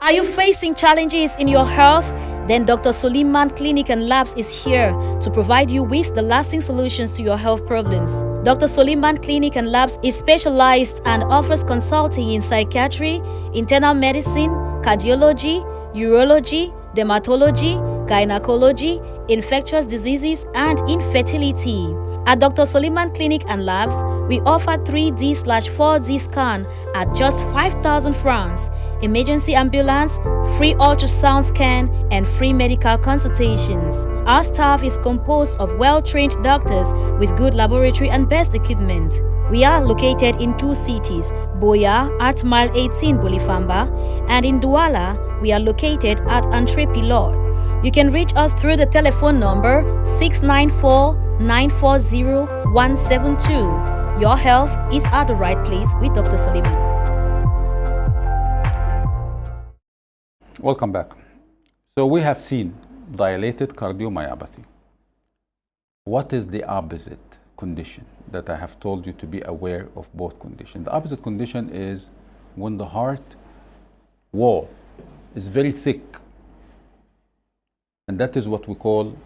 Are you facing challenges in your health? Then Dr. Suleiman Clinic and Labs is here to provide you with the lasting solutions to your health problems. Dr. Suleiman Clinic and Labs is specialized and offers consulting in psychiatry, internal medicine, cardiology, urology, dermatology, gynecology, infectious diseases, and infertility. At Dr. Suleiman Clinic and Labs, we offer 3D/4D scan at just 5,000 francs, emergency ambulance, free ultrasound scan, and free medical consultations. Our staff is composed of well-trained doctors with good laboratory and best equipment. We are located in 2 cities, Boya at Mile 18 Bolifamba, and in Douala, we are located at Entrée Pilote. You can reach us through the telephone number 694-940-172. Your health is at the right place with Dr. Suleiman. Welcome back. So we have seen dilated cardiomyopathy. What is the opposite condition that I have told you to be aware of both conditions? The opposite condition is when the heart wall is very thick, and that is what we call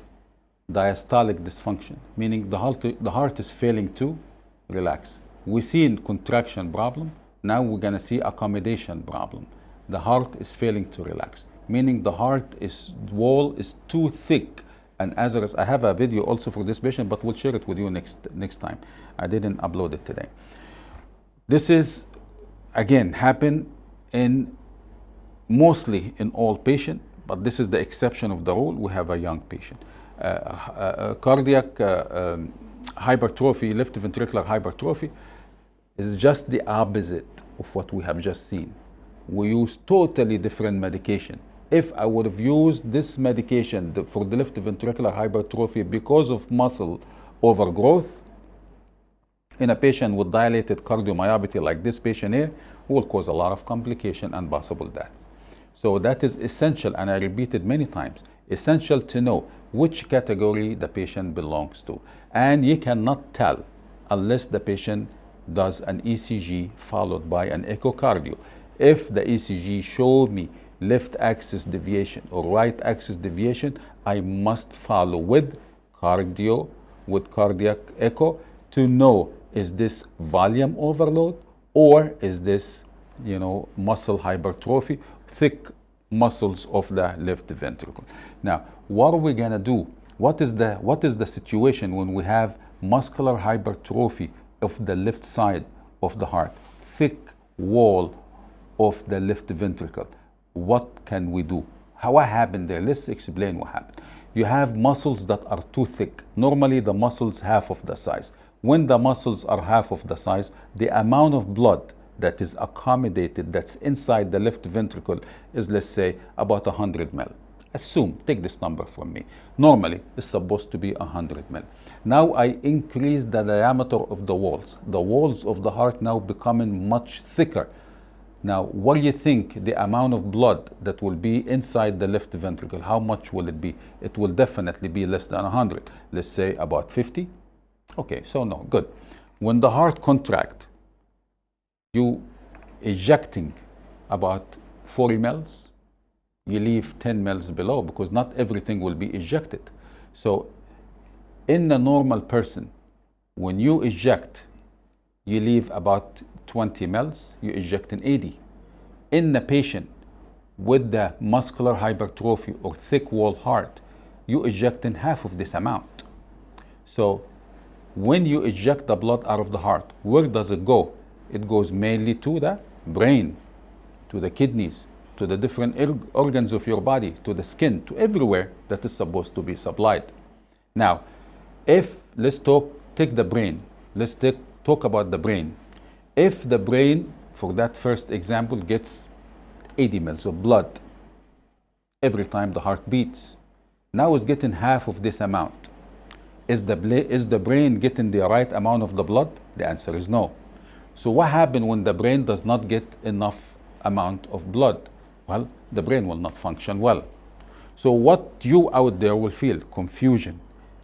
diastolic dysfunction, meaning the heart is failing to relax. We've seen contraction problem, now we're going to see accommodation problem. The heart is failing to relax, meaning the wall is too thick. And as a result, I have a video also for this patient, but we'll share it with you next time. I didn't upload it today. This is, again, happen mostly in all patients, but this is the exception of the rule. We have a young patient. Cardiac hypertrophy, left ventricular hypertrophy, is just the opposite of what we have just seen. We use totally different medication. If I would have used this medication for the left ventricular hypertrophy because of muscle overgrowth in a patient with dilated cardiomyopathy like this patient here, will cause a lot of complication and possible death. So that is essential, and I repeat it many times, essential to know which category the patient belongs to. And you cannot tell unless the patient does an ECG followed by an echocardio. If the ECG showed me left axis deviation or right axis deviation, I must follow with cardiac echo to know, is this volume overload or is this, muscle hypertrophy, thick muscles of the left ventricle. Now, what are we gonna do? What is the situation when we have muscular hypertrophy of the left side of the heart, thick wall of the left ventricle? What can we do? What happened there? Let's explain what happened. You have muscles that are too thick. Normally the muscles half of the size. When the muscles are half of the size, the amount of blood that is accommodated, that's inside the left ventricle, is, let's say, about 100 ml. Take this number from me. Normally, it's supposed to be 100 ml. Now I increase the diameter of the walls. The walls of the heart now becoming much thicker. Now, what do you think the amount of blood that will be inside the left ventricle, how much will it be? It will definitely be less than 100. Let's say about 50. Okay, so no, good. When the heart contracts, you ejecting about 40 mL, you leave 10 mL below because not everything will be ejected. So in a normal person, when you eject, you leave about 20 mL, you eject in 80. In a patient with the muscular hypertrophy or thick wall heart, you eject in half of this amount. So when you eject the blood out of the heart, where does it go? It goes mainly to the brain, to the kidneys, to the different organs of your body, to the skin, to everywhere that is supposed to be supplied. Now, let's take the brain. Let's talk about the brain. If the brain, for that first example, gets 80 mL of blood every time the heart beats, now it's getting half of this amount. Is the brain getting the right amount of the blood? The answer is no. So what happens when the brain does not get enough amount of blood? Well, the brain will not function well. So what you out there will feel? Confusion,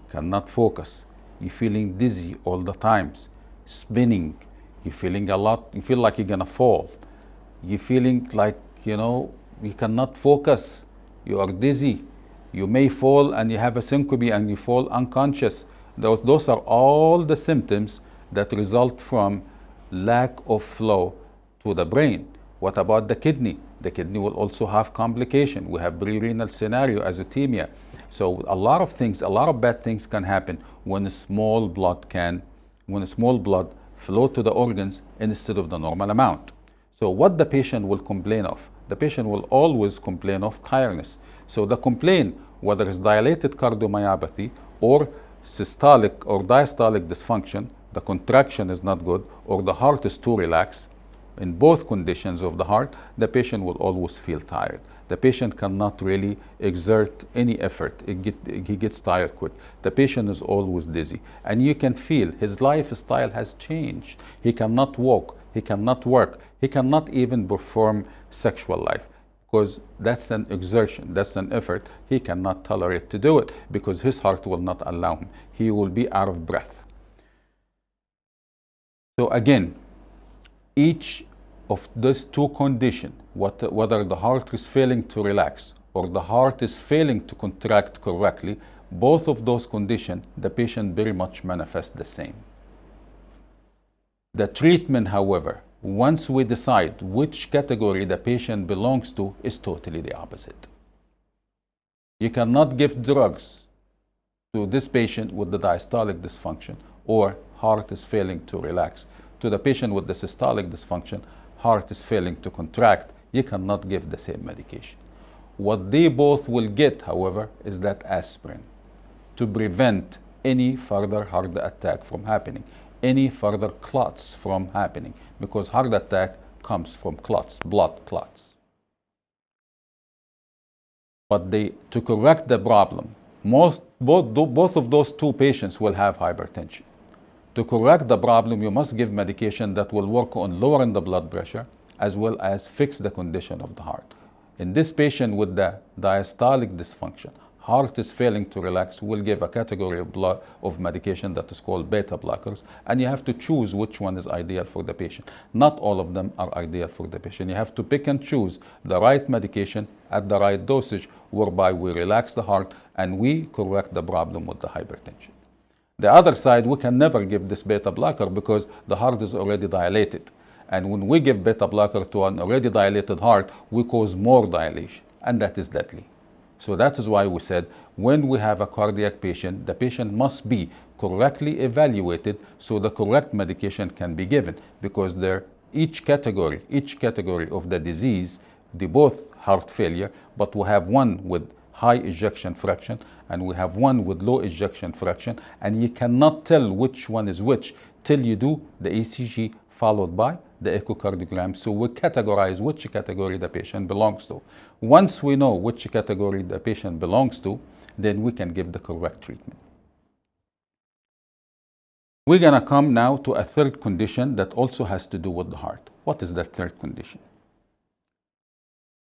cannot focus, you're feeling dizzy all the times, spinning, you're feeling you feel like you're gonna fall, you're feeling like, you cannot focus, you are dizzy, you may fall and you have a syncope and you fall unconscious. Those are all the symptoms that result from lack of flow to the brain. What about the kidney? The kidney will also have complication. We have pre-renal scenario, azotemia. So a lot of things, a lot of bad things can happen when small blood flow to the organs instead of the normal amount. So what the patient will complain of? The patient will always complain of tiredness. So the complaint, whether it's dilated cardiomyopathy or systolic or diastolic dysfunction, the contraction is not good, or the heart is too relaxed, in both conditions of the heart, the patient will always feel tired. The patient cannot really exert any effort. He gets tired quick. The patient is always dizzy. And you can feel his lifestyle has changed. He cannot walk. He cannot work. He cannot even perform sexual life, because that's an exertion. That's an effort. He cannot tolerate to do it because his heart will not allow him. He will be out of breath. So again, each of these two conditions, whether the heart is failing to relax or the heart is failing to contract correctly, both of those conditions, the patient very much manifests the same. The treatment, however, once we decide which category the patient belongs to, is totally the opposite. You cannot give drugs to this patient with the diastolic dysfunction or heart is failing to relax. To the patient with the systolic dysfunction, heart is failing to contract. You cannot give the same medication. What they both will get, however, is that aspirin to prevent any further heart attack from happening, any further clots from happening, because heart attack comes from clots, blood clots. But to correct the problem, both of those two patients will have hypertension. To correct the problem, you must give medication that will work on lowering the blood pressure as well as fix the condition of the heart. In this patient with the diastolic dysfunction, heart is failing to relax, we'll give a category of medication that is called beta blockers, and you have to choose which one is ideal for the patient. Not all of them are ideal for the patient. You have to pick and choose the right medication at the right dosage, whereby we relax the heart and we correct the problem with the hypertension. The other side, we can never give this beta blocker because the heart is already dilated. And when we give beta blocker to an already dilated heart, we cause more dilation, and that is deadly. So that is why we said when we have a cardiac patient, the patient must be correctly evaluated so the correct medication can be given, because each category of the disease, they both heart failure, but we have one with high ejection fraction and we have one with low ejection fraction, and you cannot tell which one is which till you do the ECG followed by the echocardiogram. So we categorize which category the patient belongs to. Once we know which category the patient belongs to, then we can give the correct treatment. We're going to come now to a third condition that also has to do with the heart. What is that third condition?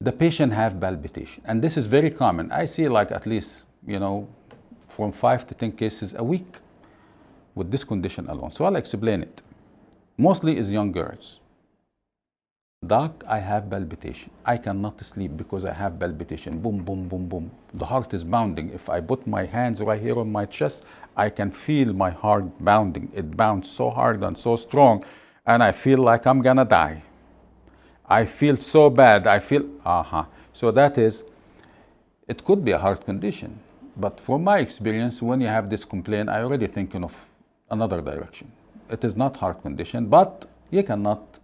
The patient have palpitation, and this is very common. I see like at least, from 5 to 10 cases a week with this condition alone. So I'll explain it. Mostly is young girls. Doc, I have palpitation. I cannot sleep because I have palpitation. Boom, boom, boom, boom. The heart is bounding. If I put my hands right here on my chest, I can feel my heart bounding. It bounds so hard and so strong, and I feel like I'm gonna die. I feel so bad. I feel, So that is, it could be a heart condition. But from my experience, when you have this complaint, I already thinking of another direction. It is not heart condition, but you cannot,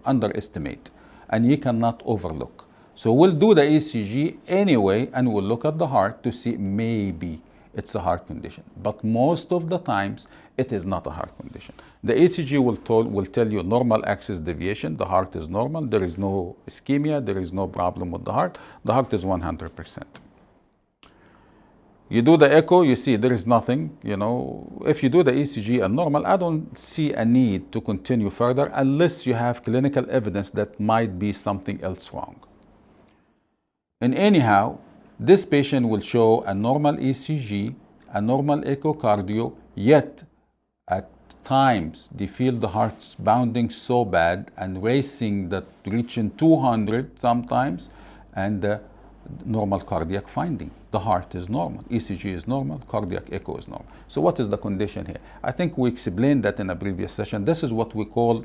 underestimate, and you cannot overlook. So we'll do the ECG anyway, and we'll look at the heart to see maybe it's a heart condition. But most of the times, it is not a heart condition. The ECG will tell you normal axis deviation. The heart is normal. There is no ischemia. There is no problem with the heart. The heart is 100%. You do the echo, you see there is nothing. If you do the ECG and normal, I don't see a need to continue further unless you have clinical evidence that might be something else wrong. And anyhow, this patient will show a normal ECG, a normal echocardio, yet at times they feel the heart's bounding so bad and racing that reaching 200 sometimes, and the normal cardiac finding. The heart is normal, ECG is normal, cardiac echo is normal. So what is the condition here? I think we explained that in a previous session. This is what we call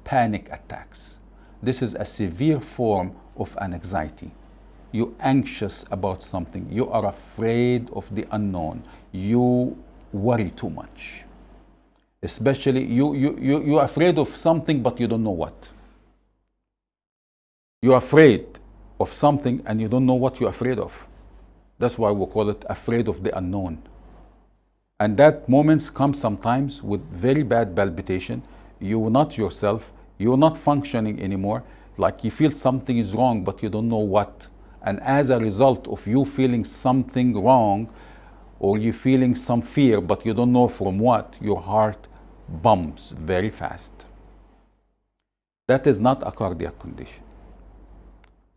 panic attacks. This is a severe form of an anxiety. You're anxious about something. You are afraid of the unknown. You worry too much. Especially you're afraid of something, but you don't know what. You're afraid of something and you don't know what you're afraid of. That's why we call it afraid of the unknown. And that moments come sometimes with very bad palpitation. You're not yourself. You're not functioning anymore. Like you feel something is wrong, but you don't know what. And as a result of you feeling something wrong, or you feeling some fear, but you don't know from what, your heart bumps very fast. That is not a cardiac condition.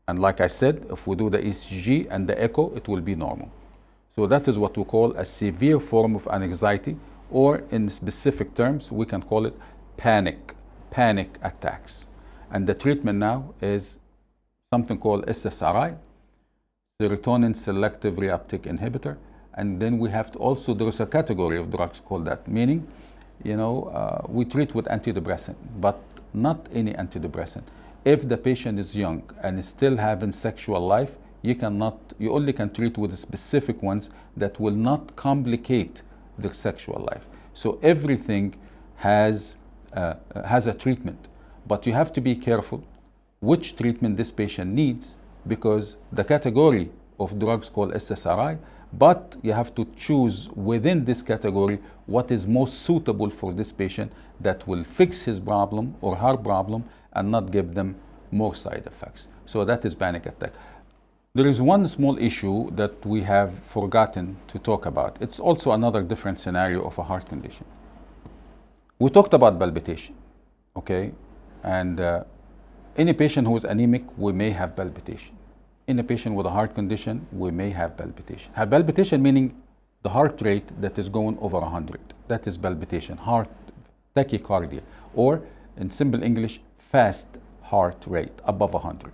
And like I said, if we do the ECG and the echo, it will be normal. So that is what we call a severe form of anxiety, or in specific terms, we can call it panic attacks. And the treatment now is something called SSRI, serotonin selective reuptake inhibitor. And then we have to also, there is a category of drugs called that, meaning, we treat with antidepressant, but not any antidepressant. If the patient is young and is still having sexual life, you only can treat with specific ones that will not complicate their sexual life. So everything has a treatment, but you have to be careful which treatment this patient needs, because the category of drugs called SSRI, but you have to choose within this category what is most suitable for this patient that will fix his problem or her problem and not give them more side effects. So that is panic attack. There is one small issue that we have forgotten to talk about. It's also another different scenario of a heart condition. We talked about palpitation, okay? And any patient who is anemic, we may have palpitation. In a patient with a heart condition, we may have palpitation. Have palpitation meaning the heart rate that is going over 100. That is palpitation, heart tachycardia, or in simple English, fast heart rate above 100.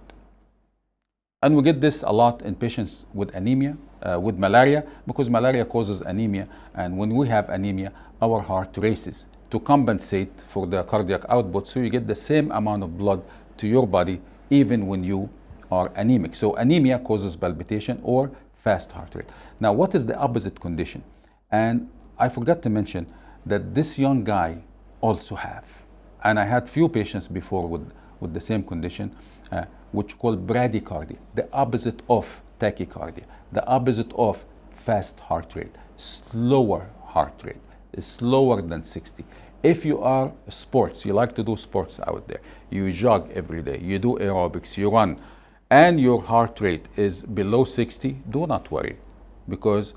And we get this a lot in patients with anemia, with malaria, because malaria causes anemia. And when we have anemia, our heart races to compensate for the cardiac output. So you get the same amount of blood to your body even when you are anemic. So anemia causes palpitation or fast heart rate. Now, what is the opposite condition? And I forgot to mention that this young guy also have, and I had few patients before with the same condition, which called bradycardia, the opposite of tachycardia, the opposite of fast heart rate, slower heart rate, slower than 60. If you are sports, you like to do sports out there, you jog every day, you do aerobics, you run, and your heart rate is below 60, do not worry, because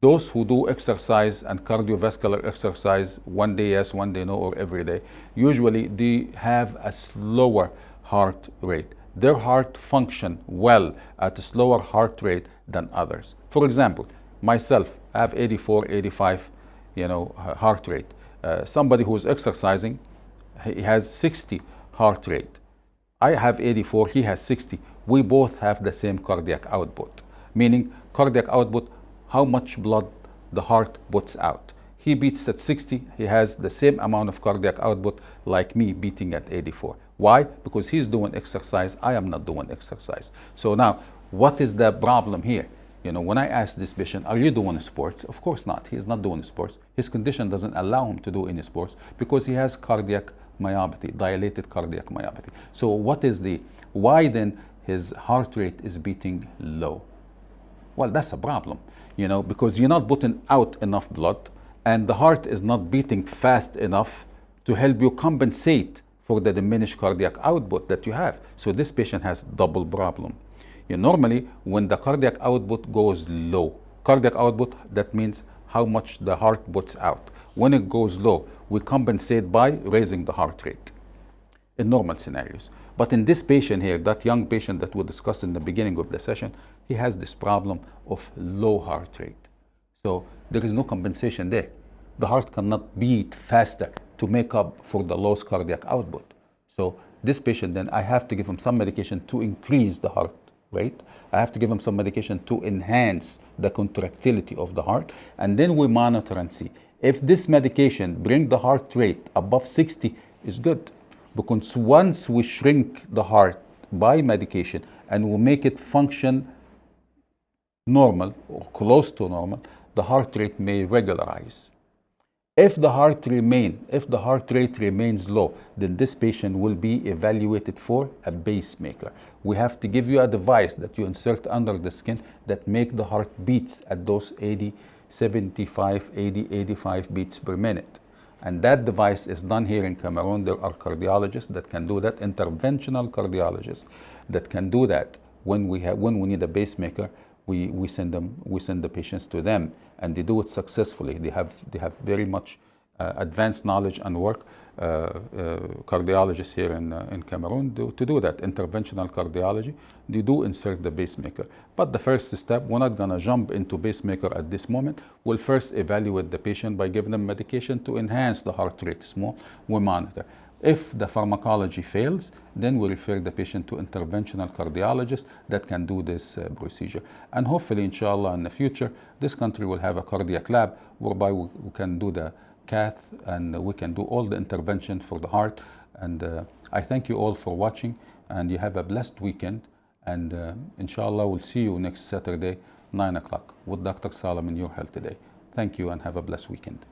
those who do exercise and cardiovascular exercise, one day yes, one day no, or every day, usually they have a slower heart rate. Their heart function well at a slower heart rate than others. For example, myself, I have 84, 85, heart rate. Somebody who's exercising, he has 60 heart rate. I have 84, he has 60. We both have the same cardiac output, meaning cardiac output, how much blood the heart puts out. He beats at 60, he has the same amount of cardiac output like me beating at 84. Why? Because he's doing exercise, I am not doing exercise. So now, what is the problem here? When I ask this patient, are you doing sports? Of course not, he is not doing sports. His condition doesn't allow him to do any sports because he has cardiac myopathy, dilated cardiac myopathy. So why then his heart rate is beating low? Well, that's a problem, because you're not putting out enough blood and the heart is not beating fast enough to help you compensate for the diminished cardiac output that you have. So this patient has double problem. Normally, when the cardiac output goes low, cardiac output, that means how much the heart puts out. When it goes low, we compensate by raising the heart rate in normal scenarios. But in this patient here, that young patient that we discussed in the beginning of the session, he has this problem of low heart rate. So there is no compensation there. The heart cannot beat faster to make up for the lost cardiac output. So This patient, then I have to give him some medication to increase the heart rate. I have to give him some medication to enhance the contractility of the heart. And then we monitor and see. If this medication bring the heart rate above 60, is good. Because once we shrink the heart by medication and we make it function normal or close to normal, the heart rate may regularize. If the heart rate remains low, then this patient will be evaluated for a pacemaker. We have to give you a device that you insert under the skin that make the heart beats at those 75, 80, 85 beats per minute. And that device is done here in Cameroon. There are cardiologists that can do that, interventional cardiologists that can do that. When we need a pacemaker, we send the patients to them, and they do it successfully. They have very much advanced knowledge and work. Cardiologists here in Cameroon to do that, interventional cardiology. They do insert the pacemaker. But the first step, we're not gonna jump into pacemaker at this moment. We'll first evaluate the patient by giving them medication to enhance the heart rate small. We monitor. If the pharmacology fails, then we refer the patient to interventional cardiologist that can do this procedure. And hopefully, inshallah, in the future, this country will have a cardiac lab whereby we can do the cath and we can do all the intervention for the heart. And I thank you all for watching, and you have a blessed weekend. And inshallah, we'll see you next Saturday, 9 o'clock with Dr. Salam in Your Health Today. Thank you and have a blessed weekend.